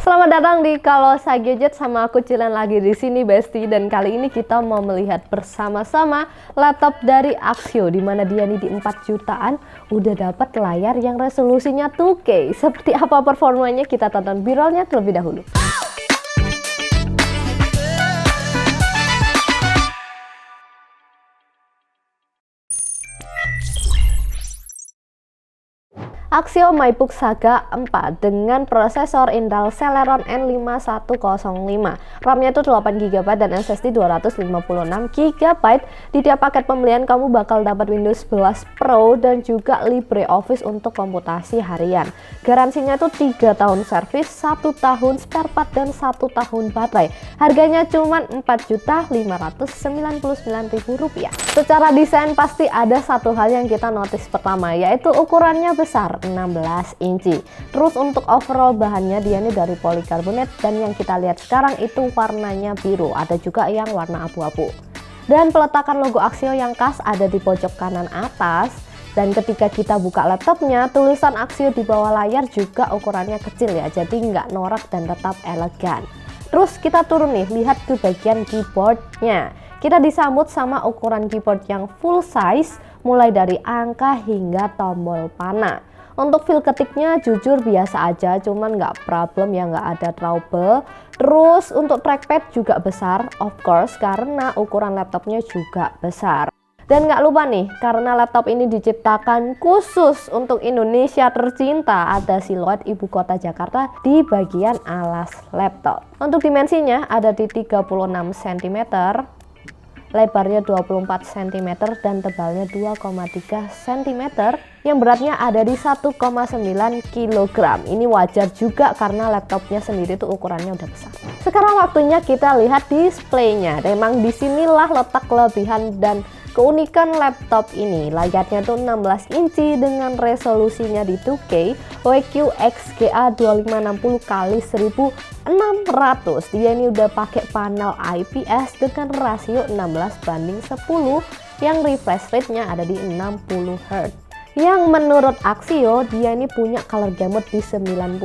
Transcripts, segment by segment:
Selamat datang di Kalosa Gadget, sama aku Cilen lagi di sini Besti, dan kali ini kita mau melihat bersama-sama laptop dari Axio, di mana dia nih di 4 jutaan udah dapat layar yang resolusinya 2K. Seperti apa performanya, kita tonton viralnya terlebih dahulu. Axio MyBook Saga 4 dengan prosesor Intel Celeron N5105, RAM-nya itu 8GB dan SSD 256GB. Di tiap paket pembelian kamu bakal dapat Windows 11 Pro dan juga LibreOffice untuk komputasi harian. Garansinya tuh 3 tahun servis, 1 tahun spare part dan 1 tahun baterai. Harganya cuma Rp4.599.000. Secara desain pasti ada satu hal yang kita notice pertama, yaitu ukurannya besar, 16 inci. Terus untuk overall bahannya dia ini dari polikarbonat, dan yang kita lihat sekarang itu warnanya biru, ada juga yang warna abu-abu. Dan peletakan logo Axio yang khas ada di pojok kanan atas, dan ketika kita buka laptopnya tulisan Axio di bawah layar juga ukurannya kecil ya, jadi nggak norak dan tetap elegan. Terus kita turun nih, lihat ke bagian keyboardnya. Kita disambut sama ukuran keyboard yang full size, mulai dari angka hingga tombol panah. Untuk feel ketiknya jujur biasa aja, cuman nggak problem ya, nggak ada trouble. Terus untuk trackpad juga besar, of course, karena ukuran laptopnya juga besar. Dan nggak lupa nih, karena laptop ini diciptakan khusus untuk Indonesia tercinta, ada siluet ibu kota Jakarta di bagian alas laptop. Untuk dimensinya ada di 36 cm, lebarnya 24 cm dan tebalnya 2,3 cm, yang beratnya ada di 1,9 kg. Ini wajar juga karena laptopnya sendiri tuh ukurannya udah besar. Sekarang waktunya kita lihat displaynya. Memang disinilah letak kelebihan dan keunikan laptop ini. Layarnya tuh 16 inci dengan resolusinya di 2K, WQXGA 2560x1600. Dia ini udah pakai panel IPS dengan rasio 16:10 yang refresh rate-nya ada di 60 Hz. Yang menurut Axio dia ini punya color gamut di 99%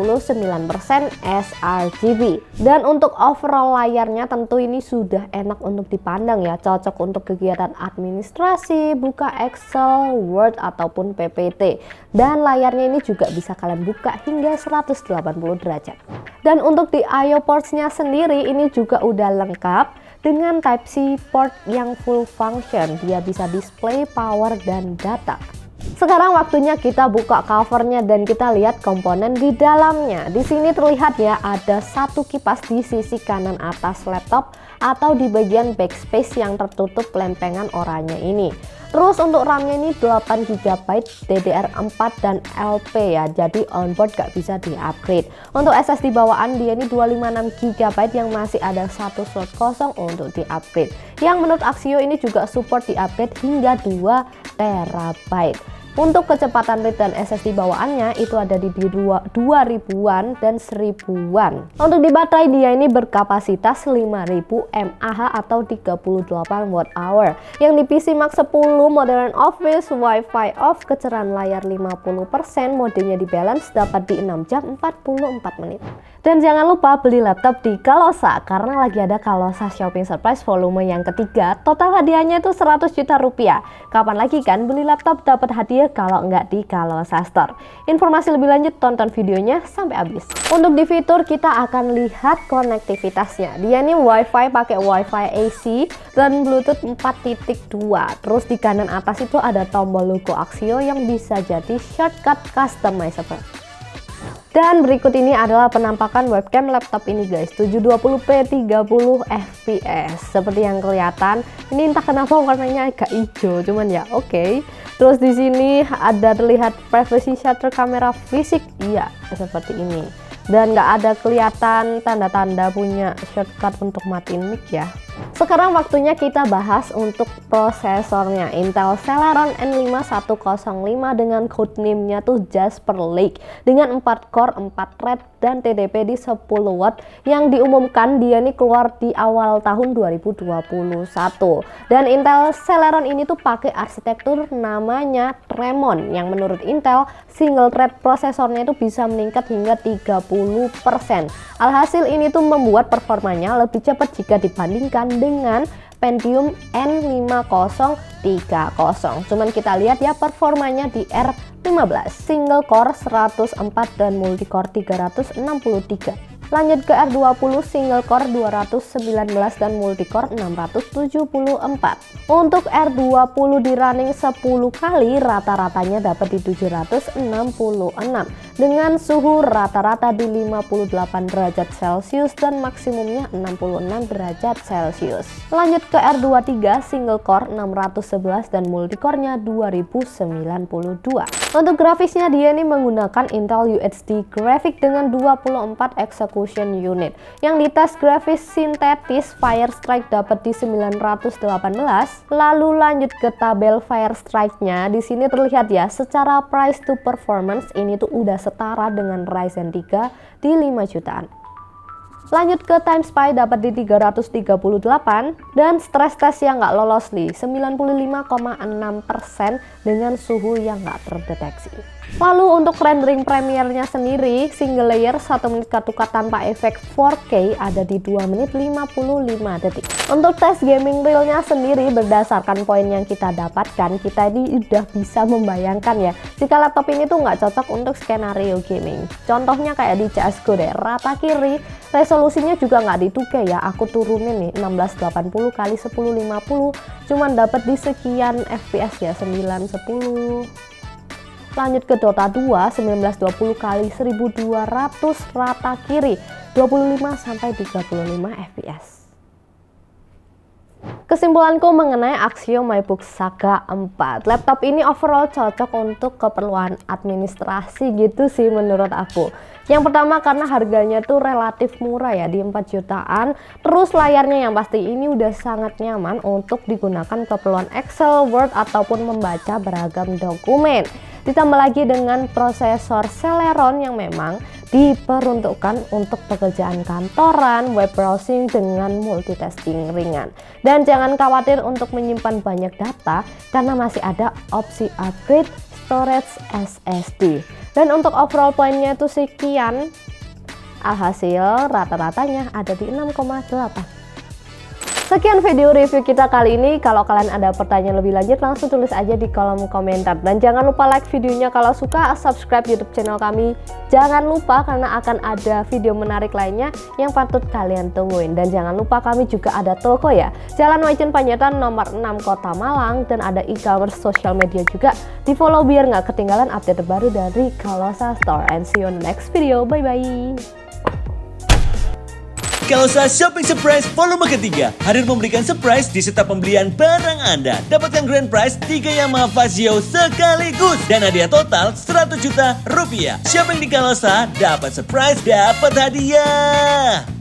sRGB. Dan untuk overall layarnya tentu ini sudah enak untuk dipandang ya, cocok untuk kegiatan administrasi, buka Excel, Word ataupun PPT. Dan layarnya ini juga bisa kalian buka hingga 180 derajat. Dan untuk di I/O ports-nya sendiri ini juga udah lengkap dengan Type-C port yang full function. Dia bisa display, power dan data. Sekarang waktunya kita buka covernya dan kita lihat komponen di dalamnya. Di sini terlihat ya, ada satu kipas di sisi kanan atas laptop atau di bagian backspace yang tertutup lempengan oranye ini. Terus untuk RAM-nya ini 8GB DDR4 dan LP ya, jadi onboard gak bisa di-upgrade. Untuk SSD bawaan dia ini 256GB yang masih ada satu slot kosong untuk di-upgrade. Yang menurut Axio ini juga support di-upgrade hingga 2TB. Untuk kecepatan read dan SSD bawaannya itu ada di 2000-an dan 1000-an. Untuk di baterai dia ini berkapasitas 5000 mAh atau 38 Wh. Yang di PC Max 10 Modern Office Wi-Fi off, kecerahan layar 50%, modenya di balance, dapat di 6 jam 44 menit. Dan jangan lupa beli laptop di Kalosa karena lagi ada Kalosa Shopping Surprise volume yang ketiga. Total hadiahnya itu 100 juta rupiah. Kapan lagi kan beli laptop dapat hadiah kalau nggak di Kalosa Store? Informasi lebih lanjut tonton videonya sampai habis. Untuk di fitur kita akan lihat konektivitasnya. Dia ini Wi-Fi pakai Wi-Fi AC dan Bluetooth 4.2. Terus di kanan atas itu ada tombol logo Axio yang bisa jadi shortcut customizable. Dan berikut ini adalah penampakan webcam laptop ini guys, 720p 30 fps. Seperti yang kelihatan, ini entah kenapa warnanya agak hijau, cuman ya oke. Terus di sini ada terlihat privacy shutter kamera fisik, iya seperti ini. Dan nggak ada kelihatan tanda-tanda punya shortcut untuk matiin mic ya. Sekarang waktunya kita bahas untuk prosesornya. Intel Celeron N5105 dengan codename-nya tuh Jasper Lake dengan 4 core, 4 thread dan TDP di 10 watt yang diumumkan dia nih keluar di awal tahun 2021. Dan Intel Celeron ini tuh pakai arsitektur namanya Tremon yang menurut Intel single thread prosesornya itu bisa meningkat hingga 30%. Alhasil ini tuh membuat performanya lebih cepat jika dibandingkan dengan Pentium N5030. Cuman kita lihat ya performanya di R15, single core 104 dan multicore 363. Lanjut ke R20, single core 219 dan multicore 674. Untuk R20 di running 10 kali rata-ratanya dapat di 766 dengan suhu rata-rata di 58 derajat Celcius dan maksimumnya 66 derajat Celcius. Lanjut ke R23, single core 611 dan multicore-nya 2092. Untuk grafisnya dia ini menggunakan Intel UHD graphic dengan 24 execution unit. Yang dites grafis sintetis Firestrike dapat di 918. Lalu lanjut ke tabel Firestrike-nya. Di sini terlihat ya, secara price to performance ini tuh udah setara dengan Ryzen 3 di 5 jutaan. Lanjut ke time spy dapat di 338 dan stress test yang nggak lolos nih 95,6% dengan suhu yang nggak terdeteksi. Lalu untuk rendering premiernya sendiri, single layer 1 menit ketukat tanpa efek 4K ada di 2 menit 55 detik. Untuk tes gaming realnya sendiri berdasarkan poin yang kita dapatkan, kita ini udah bisa membayangkan ya jika laptop ini tuh nggak cocok untuk skenario gaming. Contohnya kayak di CSGO deh, rata kiri resolusinya juga nggak di 2K ya, aku turunin nih 1680 x 1050 cuman dapat di sekian FPS ya, 910. Lanjut ke Dota 2 1920 x 1200 rata kiri 25-35 fps. Kesimpulanku mengenai Axio MyBook Saga 4, laptop ini overall cocok untuk keperluan administrasi gitu sih menurut aku. Yang pertama karena harganya tuh relatif murah ya, di 4 jutaan. Terus layarnya yang pasti ini udah sangat nyaman untuk digunakan keperluan Excel, Word ataupun membaca beragam dokumen. Ditambah lagi dengan prosesor Celeron yang memang diperuntukkan untuk pekerjaan kantoran, web browsing dengan multitasking ringan. Dan jangan khawatir untuk menyimpan banyak data karena masih ada opsi upgrade storage SSD. Dan untuk overall poinnya itu sekian. Alhasil rata-ratanya ada di 6,8. Sekian video review kita kali ini. Kalau kalian ada pertanyaan lebih lanjut langsung tulis aja di kolom komentar. Dan jangan lupa like videonya kalau suka, subscribe YouTube channel kami. Jangan lupa karena akan ada video menarik lainnya yang patut kalian tungguin. Dan jangan lupa kami juga ada toko ya, Jalan Wajen Panjaitan nomor 6 Kota Malang, dan ada e-commerce sosial media juga. Di follow biar nggak ketinggalan update terbaru dari Kalosa Store. And see you on the next video. Bye bye. Kalosa Shopping Surprise volume ketiga hadir memberikan surprise di setiap pembelian barang Anda. Dapatkan grand prize 3 Yamaha Fazio sekaligus dan hadiah total 100 juta rupiah. Shopping di Kalosa dapat surprise, dapat hadiah.